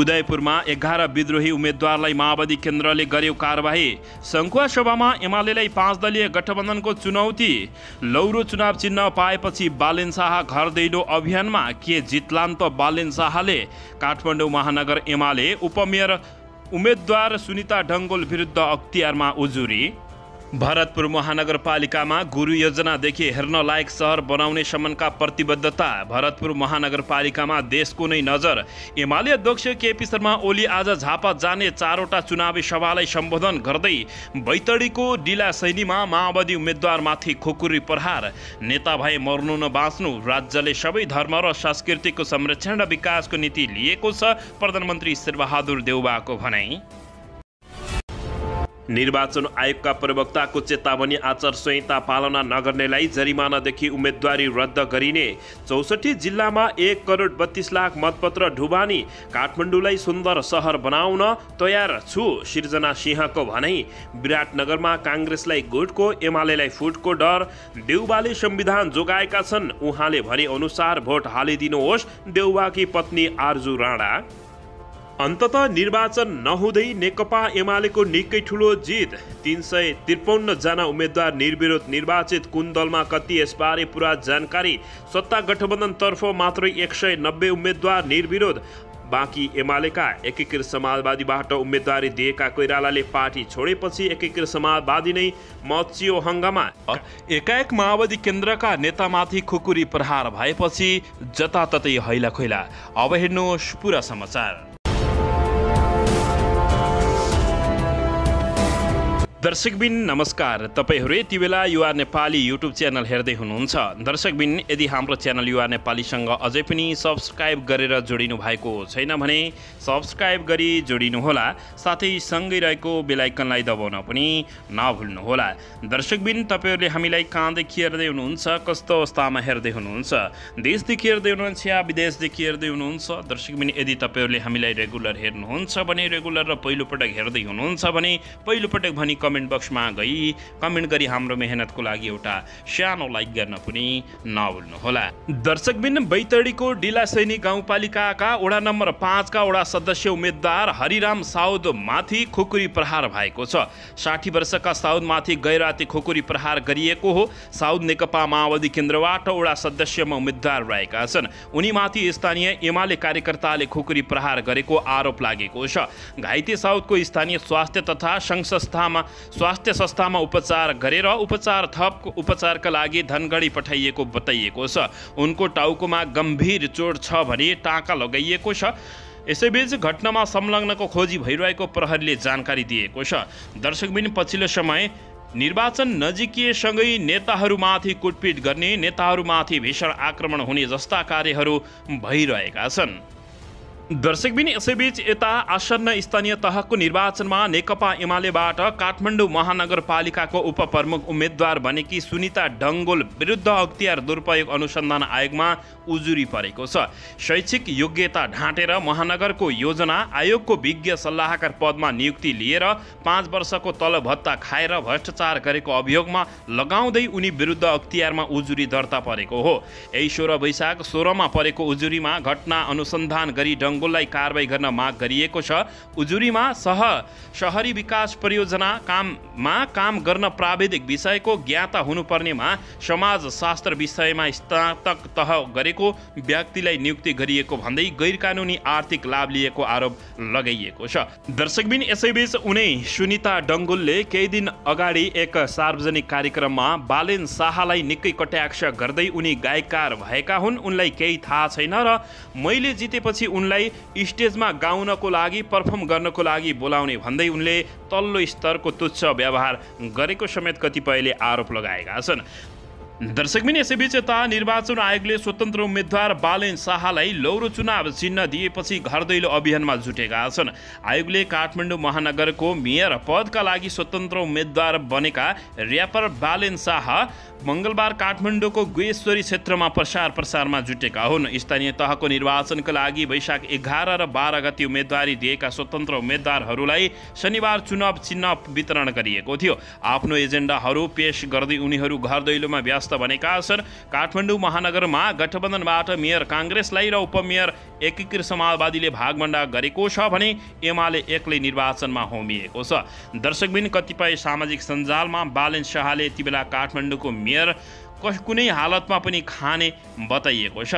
उदयपुरमा 11 विद्रोही उम्मेद्वारलाई माओवादी केन्द्रले गर्यो कारबाही। सङ्खुवा सभामा एमालेलाई 5 दलीय गठबन्धनको चुनौती। लौरो चुनाव चिन्ह पाएपछि बालेन शाह घर दैलो अभियानमा के जित्लान् त बालेन शाहले। काठमाडौँ महानगर एमाले उपमेयर उम्मेद्वार सुनिता डङ्गोल विरुद्ध अख्तियारमा उजुरी। भरतपुर महानगरपालिकामा गुरु योजनादेखि हेर्न लायक सहर बनाउने सम्मका प्रतिबद्धता। भरतपुर महानगरपालिकामा देशको नै नजर। एमाले अध्यक्ष केपी शर्मा ओली आज झापा जाने 4वटा चुनावी सभालाई सम्बोधन गर्दै बैतडीको डिलासैनीमा माओवादी उम्मेद्वारमाथि खुकुरी प्रहार। नेता भए मर्नु न बाँच्नु, राज्यले सबै धर्म र संस्कृतिको संरक्षण र विकासको नीति लिएको छ, प्रधानमन्त्री शेरबहादुर देउवाको भनाई। निर्वाचन आयोगका प्रवक्ताको चेतावनी, आचार संहिता पालना नगर्नेलाई जरिमानादेखि उम्मेदवारी रद्द गरिने। 64 जिल्लामा 1,32,00,000 मतपत्र ढुवानी। काठमाडौँलाई सुन्दर सहर बनाउन तयार छु, सिर्जना सिंहको भनाई। विराटनगरमा काङ्ग्रेसलाई गुटको, एमालेलाई फुटको डर। देउवाले संविधान जोगाएका छन्, उहाँले भने अनुसार भोट हालिदिनुहोस्, देउवाकी पत्नी आर्जु राणा। अन्ततः निर्वाचन नहुँदै नेकपा एमालेको निकै ठुलो जित। 353 जना उम्मेद्वार निर्विरोध निर्वाचित। कुन दलमा कति यसबारे पुरा जानकारी। सत्ता गठबन्धनतर्फ मात्रै 190 उम्मेद्वार निर्विरोध। बाँकी एमालेका। एकीकृत समाजवादीबाट उम्मेदवारी दिएका कोइरालाले पार्टी छोडेपछि एकीकृत समाजवादी नै मचियो हङ्गामा। एकाएक माओवादी केन्द्रका नेतामाथि खुकुरी प्रहार भएपछि जताततै हैलाखैला। अब हेर्नुहोस् पुरा समाचार। दर्शकबिन नमस्कार, तपाईहरू यति बेला युआर नेपाली युट्युब च्यानल हेर्दै हुनुहुन्छ। दर्शकबिन, यदि हाम्रो च्यानल युआर नेपालीसँग अझै पनि सब्सक्राइब गरेर जोडिनु भएको छैन भने सब्सक्राइब गरी जोडिनुहोला, साथै सँगै रहेको बेल आइकनलाई दबाउन पनि नभुल्नुहोला। दर्शकबिन, तपाईहरूले हामीलाई कहाँदेखि हेर्दै हुनुहुन्छ, कस्तो अवस्थामा हेर्दै हुनुहुन्छ, देशदेखि हेर्दै हुनुहुन्छ या विदेशदेखि हेर्दै हुनुहुन्छ। दर्शकबिन, यदि तपाईहरूले हामीलाई रेगुलर हेर्नुहुन्छ भने रेगुलर र पहिलोपटक हेर्दै हुनुहुन्छ भने पहिलोपटक भनी कमेन्ट बक्समा गई कमेन्ट गरी हाम्रो मेहनतको लागि एउटा सानो लाइक गर्न पनि नभुल्नुहोला। दर्शकबिन, बैतडीको डिलासैनी गाउँपालिकाका वडा नम्बर 5 का वडा सदस्य उम्मेद्वार हरिराम साउदमाथि खुकुरी प्रहार भएको छ। 60 वर्षका साउदमाथि गैराती खुकुरी प्रहार गरिएको हो। साउद नेकपा माओवादी केन्द्रबाट वडा सदस्यमा उम्मेद्वार रहेका छन्। उनीमाथि स्थानीय एमाले कार्यकर्ताले खुकुरी प्रहार गरेको आरोप लागेको छ। घाइते साउदको स्थानीय स्वास्थ्य संस्थामा उपचार गरेर थप उपचारका लागि धनगढी पठाइएको बताइएको छ। उनको टाउकोमा गम्भीर चोट छ भने टाँका लगाइएको छ। यसैबीच घटनामा संलग्नको खोजी भइरहेको प्रहरीले जानकारी दिएको छ। दर्शकबिन, पछिल्लो समय निर्वाचन नजिकिएसँगै नेताहरूमाथि कुटपिट गर्ने, नेताहरूमाथि भीषण आक्रमण हुने जस्ता कार्यहरू भइरहेका छन्। दर्शकबिन, यसैबीच यता आसन्न स्थानीय तहको निर्वाचनमा नेकपा एमालेबाट काठमाडौँ महानगरपालिकाको उपप्रमुख उम्मेद्वार बनेकी सुनिता डङ्गोल विरुद्ध अख्तियार दुरुपयोग अनुसन्धान आयोगमा उजुरी परेको छ। शैक्षिक योग्यता ढाँटेर महानगरको योजना आयोगको विज्ञ सल्लाहकार पदमा नियुक्ति लिएर 5 वर्षको तलब भत्ता खाएर भ्रष्टाचार गरेको अभियोगमा लगाउँदै उनी विरुद्ध अख्तियारमा उजुरी दर्ता परेको हो। यही 16 वैशाख 16 परेको उजुरीमा घटना अनुसन्धान गरी डङ्गोललाई कारबाही गर्न माग गरिएको छ। उजुरीमा शहरी विकास परियोजना काम गर्न प्राविधिक विषयको ज्ञाता हुनुपर्नेमा समाजशास्त्र विषयमा स्नातक तह गरेको व्यक्तिलाई नियुक्ति गरिएको भन्दै गैरकानुनी आर्थिक लाभ लिएको आरोप लगाइएको छ। दर्शकबिन, यसैबीच उनै सुनिता डङ्गोलले केही दिन अगाडि एक सार्वजनिक कार्यक्रममा बालेन शाहलाई निकै कटाक्ष गर्दै उनी गायककार भएका हुन्, उनलाई केही थाहा छैन र मैले जितेपछि उनलाई स्टेजमा गाउनको लागि पर्फर्म गर्नको लागि बोलाउने भन्दै उनले तल्लो स्तरको तुच्छ व्यवहार गरेको समेत कतिपयले आरोप लगाएका छन्। दर्शकबिन, यसैबीच यता निर्वाचन आयोगले स्वतन्त्र उम्मेद्वार बालेन शाहलाई लौरो चुनाव चिन्ह दिएपछि घर दैलो अभियानमा जुटेका छन्। आयोगले काठमाडौँ महानगरको मेयर पदका लागि स्वतन्त्र उम्मेद्वार बनेका र्यापर बालेन शाह मङ्गलबार काठमाडौँको गुहेश्वरी क्षेत्रमा प्रसारमा जुटेका हुन्। स्थानीय तहको निर्वाचनका लागि वैशाख 11 र 12 गति उम्मेदवारी दिएका स्वतन्त्र उम्मेद्वारहरूलाई शनिबार चुनाव चिन्ह वितरण गरिएको थियो। आफ्नो एजेन्डाहरू पेश गर्दै उनीहरू घर दैलोमा व्यस्त विश्वस्त बनेका छन्। काठमाडौँ महानगरमा गठबन्धनबाट मेयर काङ्ग्रेसलाई र उपमेयर एकीकृत समाजवादीले भागभण्डा गरेको छ भने एमाले एक्लै निर्वाचनमा होमिएको छ। दर्शकबिन कतिपय सामाजिक सञ्जालमा बालेन शाहले यति बेला काठमाडौँको मेयर कुनै हालतमा पनि खाने बताइएको छ।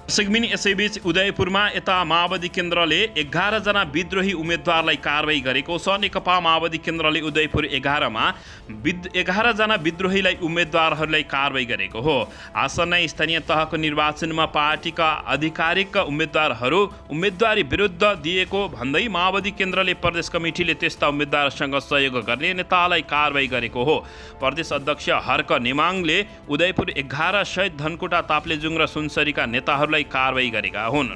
दर्शकबिन यसैबीच उदयपुरमा यता माओवादी केन्द्रले 11 जना विद्रोही उम्मेदवारलाई कारबाही गरेको छ। नेकपा माओवादी केन्द्रले उदयपुर 11 मा 11 जना विद्रोहीलाई उम्मेदवारहरूलाई कारबाही गरेको हो। आसन्न स्थानीय तहको निर्वाचनमा पार्टीका आधिकारिक उम्मेदवारहरू उम्मेदवारी विरुद्ध दिएको भन्दै माओवादी केन्द्रले प्रदेश कमिटीले त्यस्ता उम्मेदवारसँग सहयोग गर्ने नेतालाई कारबाही गरेको हो। प्रदेश अध्यक्ष हर्क नेमाङले उदयपुर 11 सहित धनकुटा ताप्लेजुङ र सुनसरीका नेताहरूलाई कारबाही गरेका हुन्।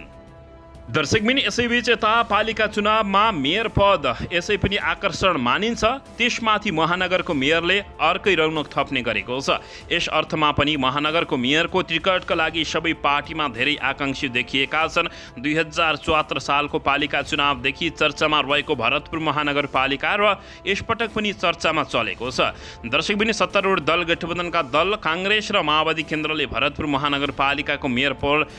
दर्शकबिन यसैबीच यता पालिका चुनावमा मेयर पद यसै पनि आकर्षण मानिन्छ। त्यसमाथि महानगरको मेयरले अर्कै रौनक थप्ने गरेको छ। यस अर्थमा पनि महानगरको मेयरको टिकटका लागि सबै पार्टीमा धेरै आकाङ्क्षी देखिएका छन्। 2074 सालको पालिका चुनावदेखि चर्चामा रहेको भरतपुर महानगरपालिका र यसपटक पनि चर्चामा चलेको छ। दर्शकबिन सत्तारूढ दल गठबन्धनका दल काङ्ग्रेस र माओवादी केन्द्रले भरतपुर महानगरपालिकाको मेयर पद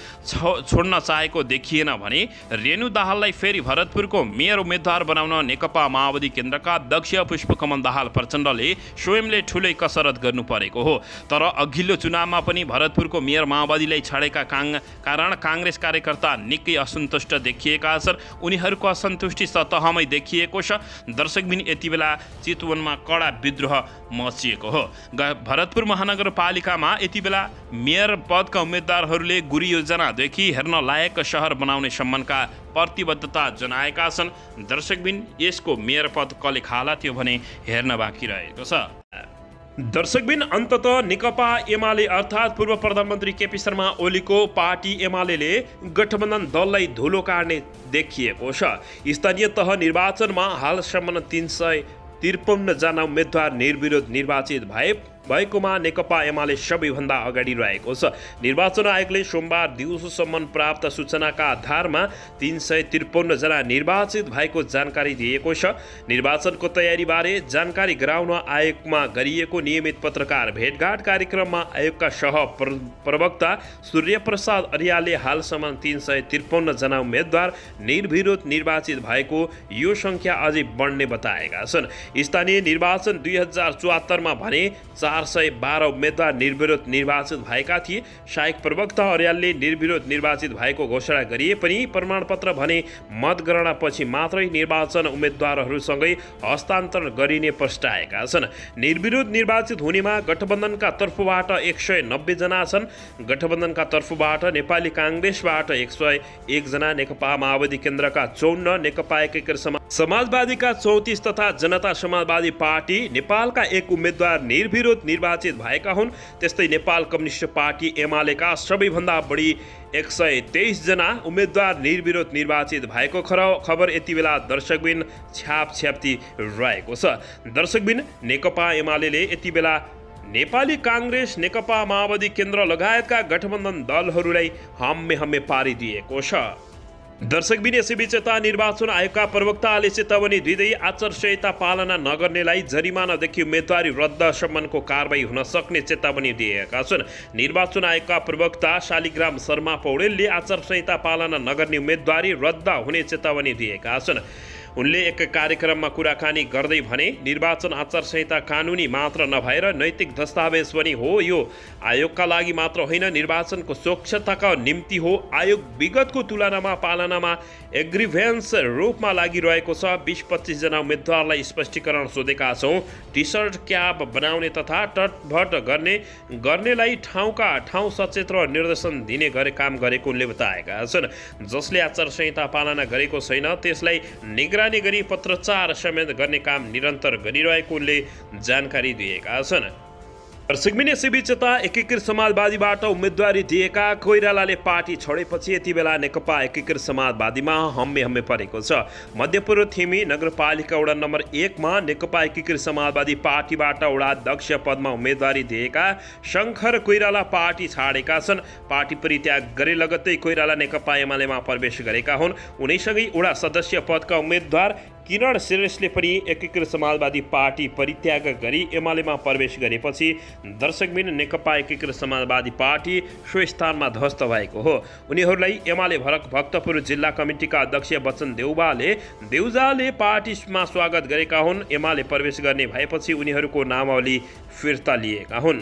छोड्न चाहेको देखिएन भने रेणु दाहाललाई फेरि भरतपुरको मेयर उम्मेद्वार बनाउन नेकपा माओवादी केन्द्रका अध्यक्ष पुष्पकमल दाहाल प्रचण्डले स्वयंले ठुलै कसरत गर्नु परेको हो। तर अघिल्लो चुनावमा पनि भरतपुरको मेयर माओवादीलाई छाडेका कारण काङ्ग्रेस कार्यकर्ता निकै असन्तुष्ट देखिएका छन्। उनीहरूको असन्तुष्टि सतहमै देखिएको छ। दर्शकबिन यति बेला चितवनमा कडा विद्रोह मचिएको हो। भरतपुर महानगरपालिकामा यति बेला मेयर पदका उम्मेदवारहरूले गुरी योजनादेखि हेर्न लायक सहर बनाउने सम्मानका प्रतिबद्धता जनाएका छन्। दर्शकबिन यसको मेयर पद कसले खाला त्यो भने हेर्न बाँकी रहेको छ। दर्शकबिन अन्ततः नेकपा एमाले अर्थात् पूर्व प्रधानमन्त्री केपी शर्मा ओलीको पार्टी एमाले गठबन्धन दललाई धुलो काट्ने देखिएको छ। स्थानीय तह निर्वाचनमा हालसम्म 353 जना उम्मेदवार निर्विरोध निर्वाचित भएकोमा नेकपा एमाले सबैभन्दा अगाडि रहेको छ। निर्वाचन आयोगले सोमबार दिउँसोसम्म प्राप्त सूचनाका आधारमा 353 जना निर्वाचित भएको जानकारी दिएको छ। निर्वाचनको तयारीबारे जानकारी गराउन आयोगमा गरिएको नियमित पत्रकार भेटघाट कार्यक्रममा आयोगका सह प्रवक्ता सूर्य प्रसाद अर्यालले हालसम्म 353 जना उम्मेदवार निर्विरोध निर्वाचित भएको यो सङ्ख्या अझै बढ्ने बताएका छन्। स्थानीय निर्वाचन 2074 मा भने 412 उम्मेदवार निर्विरोध निर्वाचित भएका थिए। सहायक प्रवक्ता अर्यालले निर्विरोध निर्वाचित भएको घोषणा गरिए पनि प्रमाणपत्र भने मतगणनापछि मात्रै निर्वाचन उम्मेदवारहरूसँगै हस्तान्तरण गरिने प्रस्ताएका छन्। निर्विरोध निर्वाचित हुनेमा गठबन्धनका तर्फबाट 190 जना छन्। गठबन्धनका तर्फबाट नेपाली काङ्ग्रेसबाट 101 जना, नेकपा माओवादी केन्द्रका 54, नेकपा एकीकृत समाजवादीका 34 तथा जनता समाजवादी पार्टी नेपालका 1 उम्मेदवार निर्विरोध निर्वाचित भएका हुन्। त्यस्तै नेपाल कम्युनिस्ट पार्टी एमालेका सबैभन्दा बढी 123 जना उम्मेदवार निर्विरोध निर्वाचित भएको खबर यति बेला दर्शकबिन छ्यापछ्याप्ती रहेको छ। दर्शकबिन नेकपा एमाले यति बेला नेपाली काङ्ग्रेस, नेकपा माओवादी केन्द्र लगायतका गठबन्धन दलहरूलाई हम्मे पारिदिएको छ। दर्शकबिन यसैबीच यता निर्वाचन आयोगका प्रवक्ताले चेतावनी दिँदै आचार संहिता पालना नगर्नेलाई जरिमानादेखि उम्मेदवारी रद्दसम्मको कारबाही हुन सक्ने चेतावनी दिएका छन्। निर्वाचन आयोगका प्रवक्ता शालिग्राम शर्मा पौडेलले आचार संहिता पालना नगर्ने उम्मेदवारी रद्द हुने चेतावनी दिएका छन्। उनले एक कार्यक्रममा कुराकानी गर्दै भने निर्वाचन आचार संहिता कानुनी मात्र नभएर नैतिक दस्तावेज पनि हो। यो आयोगका लागि मात्र होइन, निर्वाचनको स्वच्छताका निम्ति हो। आयोग विगतको तुलनामा पालनामा एग्रिभेन्स रूपमा लागिरहेको छ। 20-25 जना उम्मेदवारलाई स्पष्टीकरण सोधेका छौँ। टी सर्ट क्याप बनाउने तथा टटभट गर्नेलाई ठाउँका ठाउँ सचेत र निर्देशन दिने काम गरेको उनले बताएका छन्। जसले आचार संहिता पालना गरेको छैन त्यसलाई निगरानी गरी पत्रचार समेत गर्ने काम निरन्तर गरिरहेको उनले जानकारी दिएका छन्। दर्शकबिन यसैबीच यता एकीकृत समाजवादीबाट उम्मेदवारी दिएका कोइरालाले पार्टी छोडेपछि यति बेला नेकपा एकीकृत समाजवादीमा हम्मे परेको छ। मध्यपूर्व थिमी नगरपालिका वडा नम्बर 1 मा नेकपा एकीकृत समाजवादी पार्टीबाट वडा अध्यक्ष पदमा उम्मेदवारी दिएका शङ्कर कोइराला पार्टी छाडेका छन्। पार्टी परित्याग गरे लगत्तै कोइराला नेकपा एमालेमा प्रवेश गरेका हुन्। उनीसँगै वडा सदस्य पदका उम्मेदवार किरण श्रेष्ठले पनि एकीकृत समाजवादी पार्टी परित्याग गरी एमालेमा प्रवेश गरेपछि दर्शकबिन नेकपा एकीकृत समाजवादी पार्टी सो स्थानमा ध्वस्त भएको हो। उनीहरूलाई एमाले भक्तपुर जिल्ला कमिटीका अध्यक्ष बच्चन देउजाले पार्टीमा स्वागत गरेका हुन्। एमाले प्रवेश गर्ने भएपछि उनीहरूको नामावली फिर्ता लिएका हुन्।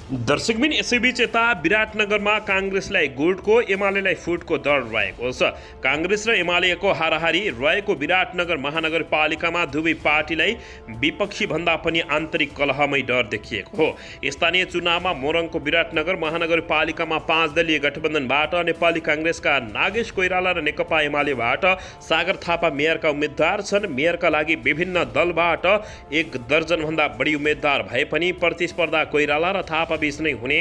दर्शकबिन यसैबीच यता विराटनगरमा काङ्ग्रेसलाई गुडको एमालेलाई फुटको दर रहेको छ। काङ्ग्रेस र एमालेको हाराहारी रहेको विराटनगर महानगरपालिकामा दुवै पार्टीलाई विपक्षी भन्दा पनि आन्तरिक कलहमै डर देखिएको हो। स्थानीय चुनावमा मोरङको विराटनगर महानगरपालिकामा 5 दलीय गठबन्धनबाट नेपाली काङ्ग्रेसका नागेश कोइराला र नेकपा एमालेबाट सागर थापा मेयरका उम्मेद्वार छन्। मेयरका लागि विभिन्न दलबाट 1 दर्जनभन्दा बढी उम्मेद्वार भए पनि प्रतिस्पर्धा कोइराला र थापा बीच नै हुने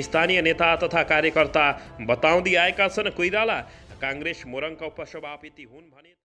स्थानीय नेता तथा कार्यकर्ता बताउँदै आएका छन्। कोइराला काङ्ग्रेस मोरङका उपसभापति हुन् भने